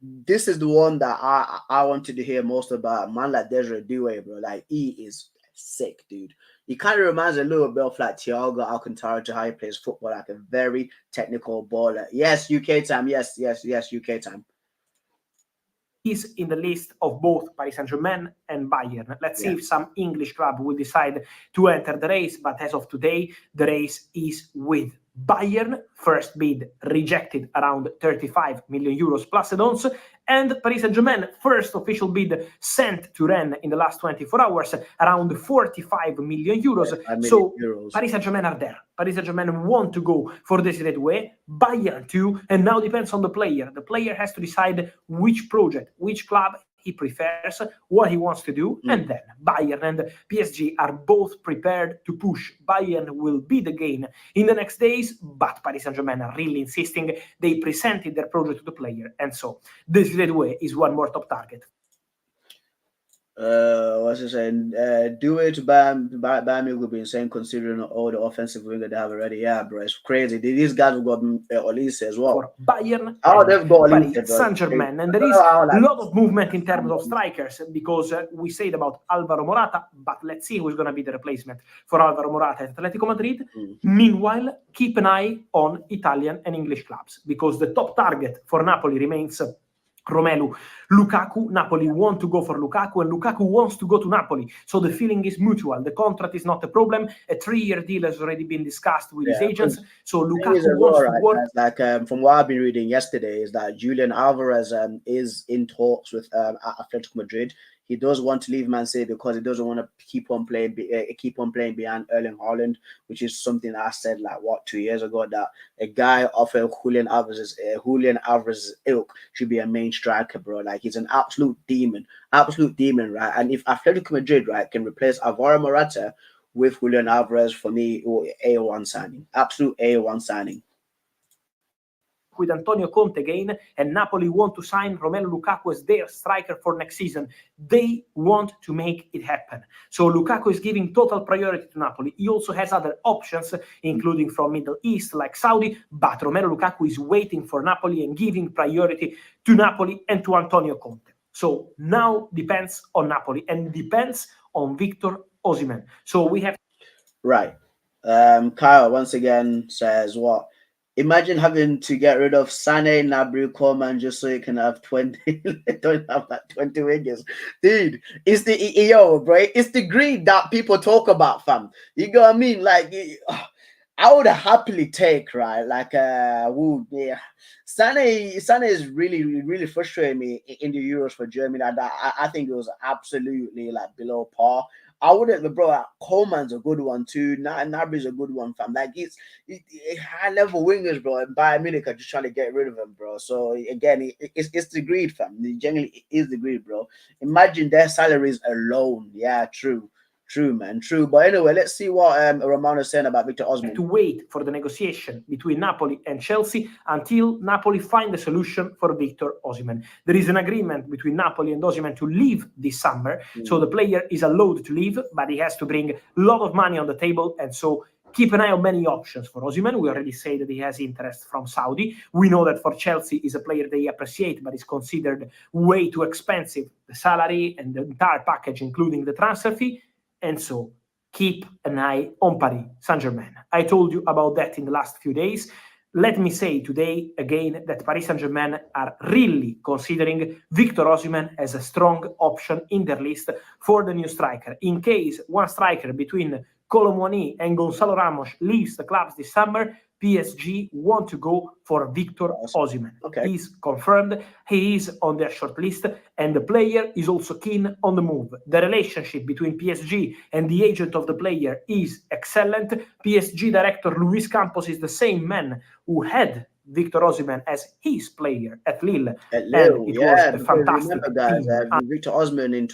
this is the one that I wanted to hear most about. Man like Desiree Doué, bro. Like he is sick, dude. He kind of reminds a little bit of like Thiago Alcantara to how he plays football, like a very technical baller. Yes, UK time. Yes, UK time. Is in the list of both Paris Saint-Germain and Bayern. Let's see if some English club will decide to enter the race, but as of today, the race is with Bayern. First bid rejected around 35 million euros plus add-ons, and Paris Saint-Germain first official bid sent to Rennes in the last 24 hours around 45 million euros. Paris Saint-Germain are there. Paris Saint-Germain want to go for Desiree Doué, Bayern too, and now depends on the player. The player has to decide which project, which club he prefers, what he wants to do, and then Bayern and PSG are both prepared to push. Bayern will be the gain in the next days, but Paris Saint-Germain are really insisting. They presented their project to the player, and so Desiree Doué is one more top target. What's it saying? Doué to Bayern Munich will be insane considering all the offensive winger they have already. Yeah, bro, it's crazy. These guys have got Olise as well. For Bayern, they've got Paris Saint-Germain, and there is a lot of movement in terms of strikers because we said about Alvaro Morata, but let's see who's going to be the replacement for Alvaro Morata at Atletico Madrid. Meanwhile, keep an eye on Italian and English clubs because the top target for Napoli remains Romelu Lukaku. Napoli want to go for Lukaku, and Lukaku wants to go to Napoli. So the feeling is mutual. The contract is not a problem. A 3-year deal has already been discussed with his agents. So Lukaku wants to work. Like from what I've been reading yesterday, is that Julian Alvarez is in talks with Atletico Madrid. He does want to leave Man City because he doesn't want to keep on playing behind Erling Haaland, which is something that I said like 2 years ago, that a guy of Julian Alvarez's ilk should be a main striker, bro. Like he's an absolute demon, right? And if Atletico Madrid, right, can replace Alvaro Morata with Julian Alvarez, for me, A1 signing, absolute A1 signing. With Antonio Conte again, and Napoli want to sign Romelu Lukaku as their striker for next season. They want to make it happen. So Lukaku is giving total priority to Napoli. He also has other options, including from Middle East like Saudi, but Romelu Lukaku is waiting for Napoli and giving priority to Napoli and to Antonio Conte. So now depends on Napoli and depends on Victor Osimhen. So we have... Right. Kyle once again says what? Imagine having to get rid of Sané, Gnabry, Coman just so you can have 20. Don't have like 20 wingers, dude. It's the bro. It's the greed that people talk about, fam. You know what I mean? Like, I would happily take, right? Like, yeah. Sane is really frustrating me in the Euros for Germany. I think it was absolutely like below par. I wouldn't, bro. Coleman's a good one too. Nabri's a good one, fam. Like high level wingers, bro. And Bayern Munich are just trying to get rid of him, bro. So again, it's the greed, fam. It generally is the greed, bro. Imagine their salaries alone. Yeah, true. True, man. True. But anyway, let's see what Romano's saying about Victor Osimhen. To wait for the negotiation between Napoli and Chelsea until Napoli find a solution for Victor Osimhen. There is an agreement between Napoli and Osimhen to leave this summer. So the player is allowed to leave, but he has to bring a lot of money on the table. And so keep an eye on many options for Osimhen. We already say that he has interest from Saudi. We know that for Chelsea is a player they appreciate, but is considered way too expensive. The salary and the entire package, including the transfer fee. And so keep an eye on Paris Saint-Germain. I told you about that in the last few days. Let me say today again that Paris Saint-Germain are really considering Victor Osimhen as a strong option in their list for the new striker. In case one striker between Kolo Muani and Gonzalo Ramos leaves the clubs this summer, PSG want to go for Victor Osimhen. Okay. He's confirmed, he is on their short list, and the player is also keen on the move. The relationship between PSG and the agent of the player is excellent. PSG director Luis Campos is the same man who had Victor Osimhen as his player at Lille. And it was a fantastic remember, guys, Victor Osimhen in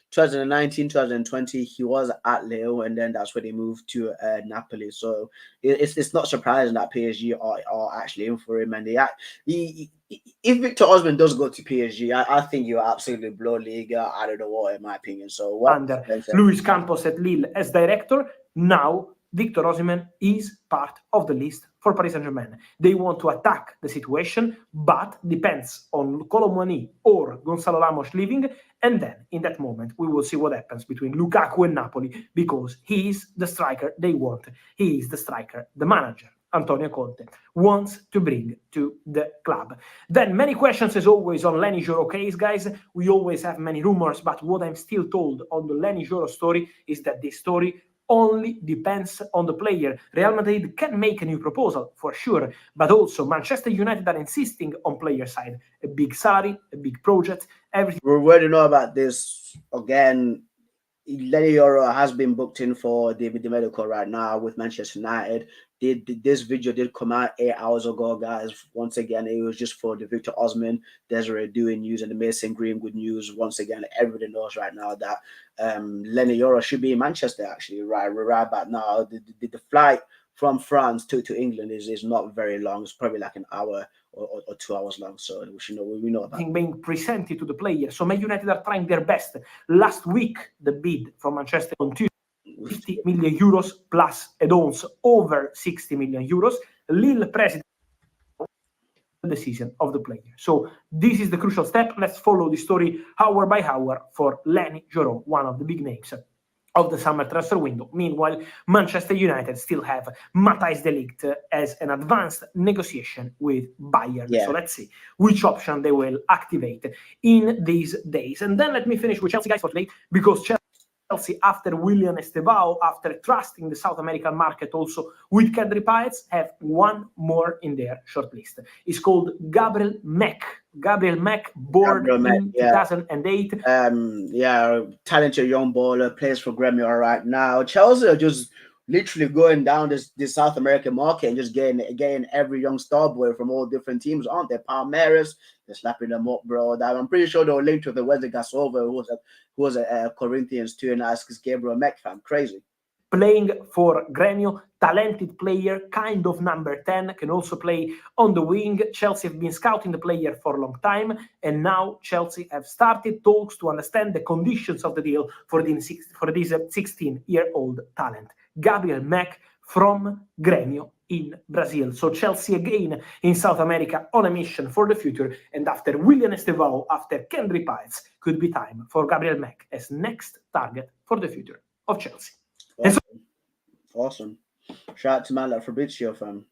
2019, 2020, he was at Lille, and then that's when he moved to Napoli. So it's not surprising that PSG are actually in for him. And if Victor Osimhen does go to PSG, I think you'll absolutely blow Liga out of the water, in my opinion. So what under Luis Campos at Lille as director, now Victor Osimhen is part of the list for Paris Saint-Germain. They want to attack the situation, but depends on Kolo Muani or Gonzalo Ramos leaving, and then in that moment we will see what happens between Lukaku and Napoli, because he is the striker they want. He is the striker the manager, Antonio Conte, wants to bring to the club. Then many questions as always on Leny Yoro case, guys. We always have many rumors, but what I'm still told on the Leny Yoro story is that this story only depends on the player. Real Madrid can make a new proposal for sure, but also Manchester United are insisting on player side. A big salary, a big project, everything. We're ready to know about this again. Leny Yoro has been booked in for the medical right now with Manchester United. This video did come out 8 hours ago, guys. Once again, it was just for the Victor Osimhen, Desiree doing news, and the Mason Greenwood news. Once again, everybody knows right now that Leny Yoro should be in Manchester, actually, right back now. The flight from France to England is not very long. It's probably like an hour or 2 hours long. So we know about being presented to the player. So Man United are trying their best. Last week, the bid from Manchester on 50 million euros plus add-ons over 60 million euros. Lille president the decision of the player. So this is the crucial step. Let's follow the story hour by hour for Leny Yoro, one of the big names of the summer transfer window. Meanwhile, Manchester United still have Matthijs de Ligt as an advanced negotiation with Bayern. Yeah. So let's see which option they will activate in these days. And then let me finish with Chelsea, guys, for today, because Chelsea, after William Estevao, after trusting the South American market also with Kadri Paez, have one more in their shortlist. It's called Gabriel Mack. Gabriel Mack, born in 2008. Talented young baller, plays for Gremio right now. Chelsea are just literally going down this South American market and just getting every young star boy from all different teams, aren't they? Palmeiras, they're slapping them up, bro. I'm pretty sure they were linked with the Wesley Gasova, who was a Corinthians too, and that's Gabriel Mack, fam. Crazy. Playing for Gremio, talented player, kind of number 10, can also play on the wing. Chelsea have been scouting the player for a long time, and now Chelsea have started talks to understand the conditions of the deal for this 16-year-old talent. Gabriel Mack from Gremio in Brazil. So Chelsea again in South America on a mission for the future, and after William Estevao, after Kadri Paez, could be time for Gabriel Mack as next target for the future of Chelsea. Awesome. Shout out to man like Fabrizio, fam.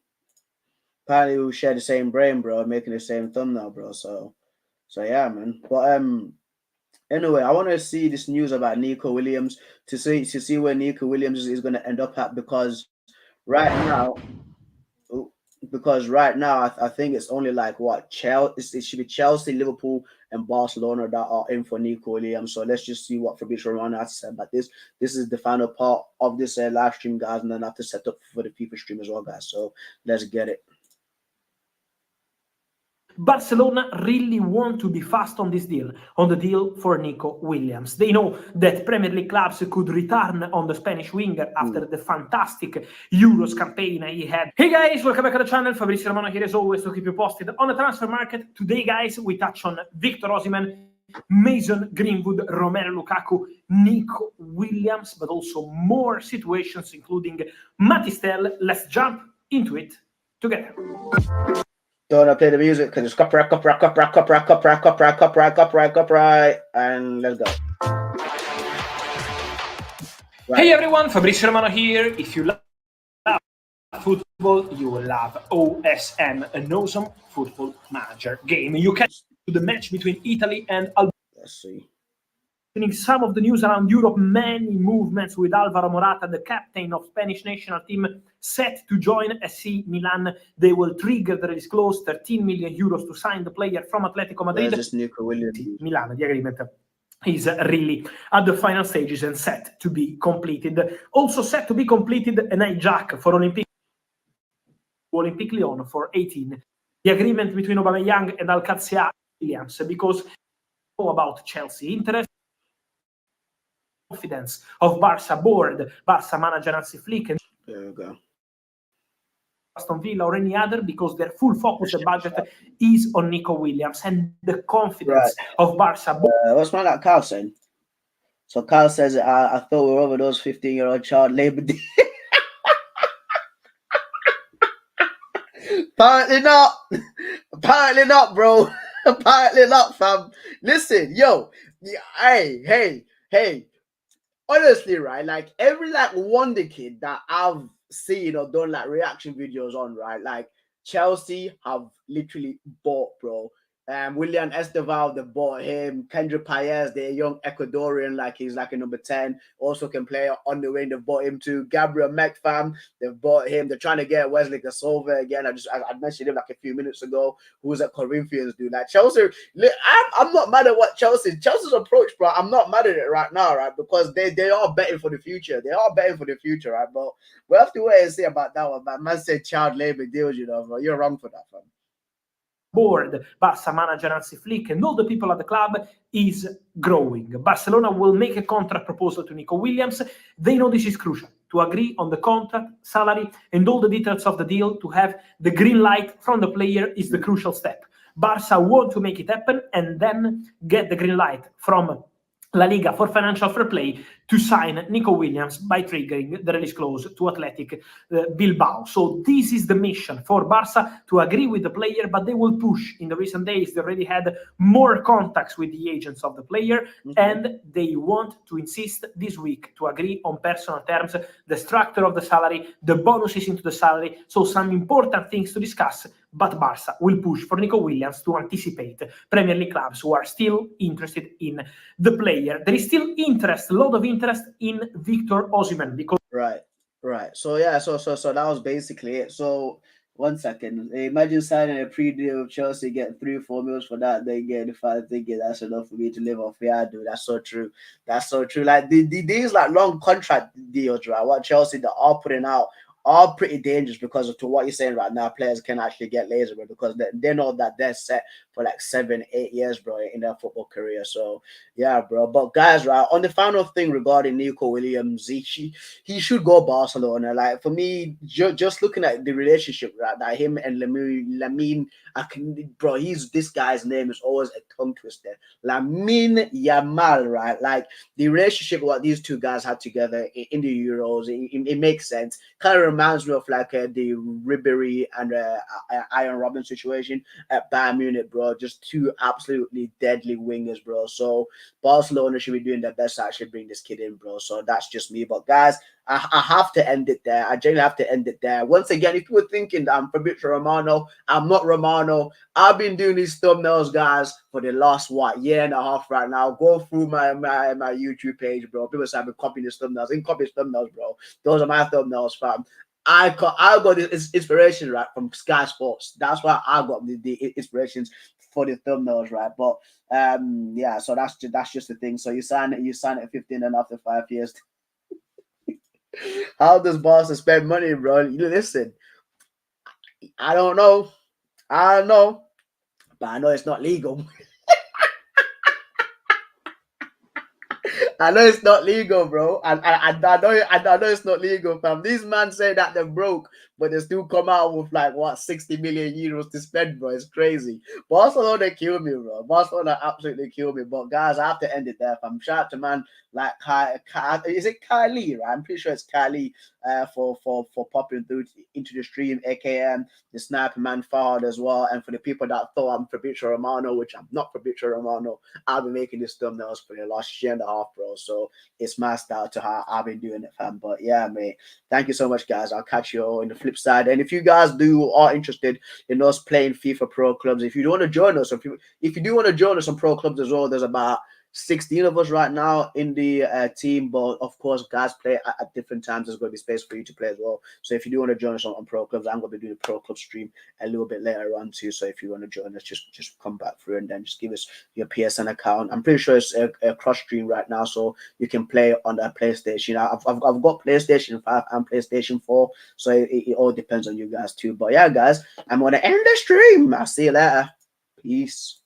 Apparently we share the same brain, bro, making the same thumbnail, bro. So yeah, man. But anyway, I want to see this news about Nico Williams to see where Nico Williams is going to end up at, because right now, because right now I think it's only like what Chelsea. It should be Chelsea, Liverpool, and Barcelona that are in for Nico Williams. So let's just see what Fabrizio Romano has to say about this. This is the final part of this live stream, guys, and then I have to set up for the FIFA stream as well, guys. So let's get it. Barcelona really want to be fast on this deal, on the deal for Nico Williams. They know that Premier League clubs could return on the Spanish winger after the fantastic Euros campaign he had. Hey guys, welcome back to the channel. Fabrizio Romano here as always to keep you posted on the transfer market. Today, guys, we touch on Victor Osimhen, Mason Greenwood, Romelu Lukaku, Nico Williams, but also more situations, including Matistel. Let's jump into it together. Don't want to play the music because it's copyright, and let's go. Right. Hey everyone, Fabrizio Romano here. If you love football, you will love OSM, an awesome football manager game. You can do the match between Italy and Albania. Let's see. Some of the news around Europe, many movements with Alvaro Morata, the captain of Spanish national team, set to join AC Milan. They will trigger the release clause, 13 million euros to sign the player from Atletico Madrid. Where's this Nico Williams? Milan, the agreement is really at the final stages and set to be completed. Also set to be completed an hijack for Olympique Lyon for 18. The agreement between Aubameyang and Alcacia Williams, because about Chelsea interest, confidence of Barca board, Barca manager Hansi Flick, and there we go. Aston Villa or any other, because their full focus and budget is on Nico Williams and the confidence of Barca board. What's my that Carl saying? So Carl says, I thought we were over those 15-year-old child labor deal. Apparently not. Apparently not, bro. Apparently not, fam. Listen, yo. Hey. Honestly, right? Like every like wonder kid that I've seen or done like reaction videos on, right? Like Chelsea have literally bought, bro. William Esteval, they bought him. Kendra Paez, the young Ecuadorian, like he's like a number 10, also can play on the wing. They bought him too. Gabriel Mekfam, they've bought him. They're trying to get Wesley Cassova again. I mentioned him like a few minutes ago, who was at Corinthians, dude. Like Chelsea, I'm not mad at what Chelsea's approach, bro. I'm not mad at it right now, right? Because they are betting for the future. They are betting for the future, right? But we have to wait and see about that one. But man said child labor deals, you know, bro. You're wrong for that, fam. Board, Barca manager Hansi Flick, and all the people at the club is growing. Barcelona will make a contract proposal to Nico Williams. They know this is crucial to agree on the contract, salary, and all the details of the deal. To have the green light from the player is the crucial step. Barca want to make it happen and then get the green light from La Liga for financial fair play to sign Nico Williams by triggering the release clause to Athletic Bilbao. So this is the mission for Barca, to agree with the player, but they will push. In the recent days, they already had more contacts with the agents of the player, and they want to insist this week to agree on personal terms, the structure of the salary, the bonuses into the salary, so some important things to discuss. But Barca will push for Nico Williams to anticipate Premier League clubs who are still interested in the player. There is still interest, a lot of interest in Victor Osimhen, because right. So yeah, so that was basically it. So 1 second, imagine signing a pre-deal with Chelsea, get 3 or 4 mils for that, then get the 5 ticket. That's enough for me to live off. Yeah, dude, that's so true. That's so true. Like these like long contract deals, right? What Chelsea that are putting out are pretty dangerous, because of to what you're saying right now, players can actually get lazy, bro, because they know that they're set for like 7-8 years, bro, in their football career. So yeah, bro. But guys, right, on the final thing regarding Nico Williams, he should go Barcelona. Like for me, just looking at the relationship, right, that him and Lamine, bro, this guy's name is always a tongue twister. Lamine Yamal, right? Like the relationship what these two guys had together in the Euros, it makes sense. Kind of reminds me of like the Ribéry and Iron Robin situation at Bayern Munich, bro. Just 2 absolutely deadly wingers, bro. So Barcelona should be doing their best to actually bring this kid in, bro. So that's just me. But guys, I have to end it there. I genuinely have to end it there. Once again, if you were thinking that I'm Fabrizio Romano, I'm not Romano. I've been doing these thumbnails, guys, for the last, year and a half right now. Go through my YouTube page, bro. People say I've been copying these thumbnails. I didn't copy these thumbnails, bro. Those are my thumbnails, fam. I got this inspiration right from Sky Sports. That's why I got the inspirations for the thumbnails, right? But yeah, so that's just the thing. So you sign it at 15, and after 5 years. How does Barca spend money, bro? You listen, I don't know. I don't know. But I know it's not legal. I know it's not legal, bro. I know it's not legal, fam. These men say that they're broke, but they still come out with like what 60 million euros to spend, bro. It's crazy. Barcelona they kill me, bro. Barcelona absolutely kill me. But guys, I have to end it there, fam. Shout out to man like is it Kylie, right? I'm pretty sure it's Kylie for popping through into the stream, aka the sniper man Fard as well. And for the people that thought I'm Fabrizio Romano, which I'm not Fabrizio Romano, I've been making these thumbnails for the last year and a half, bro. So it's my style to how I've been doing it, fam. But yeah, mate, thank you so much, guys. I'll catch you all in the flip side. And if you guys are interested in us playing FIFA Pro clubs, if you do want to join us, if you do want to join us on Pro clubs as well, there's about 16 of us right now in the team, but of course, guys play at different times. There's going to be space for you to play as well. So if you do want to join us on Pro Clubs, I'm going to be doing a Pro Club stream a little bit later on too. So if you want to join us, just come back through and then just give us your PSN account. I'm pretty sure it's a cross stream right now, so you can play on a PlayStation. I've got PlayStation 5 and PlayStation 4, so it all depends on you guys too. But yeah, guys, I'm going to end the stream. I'll see you later. Peace.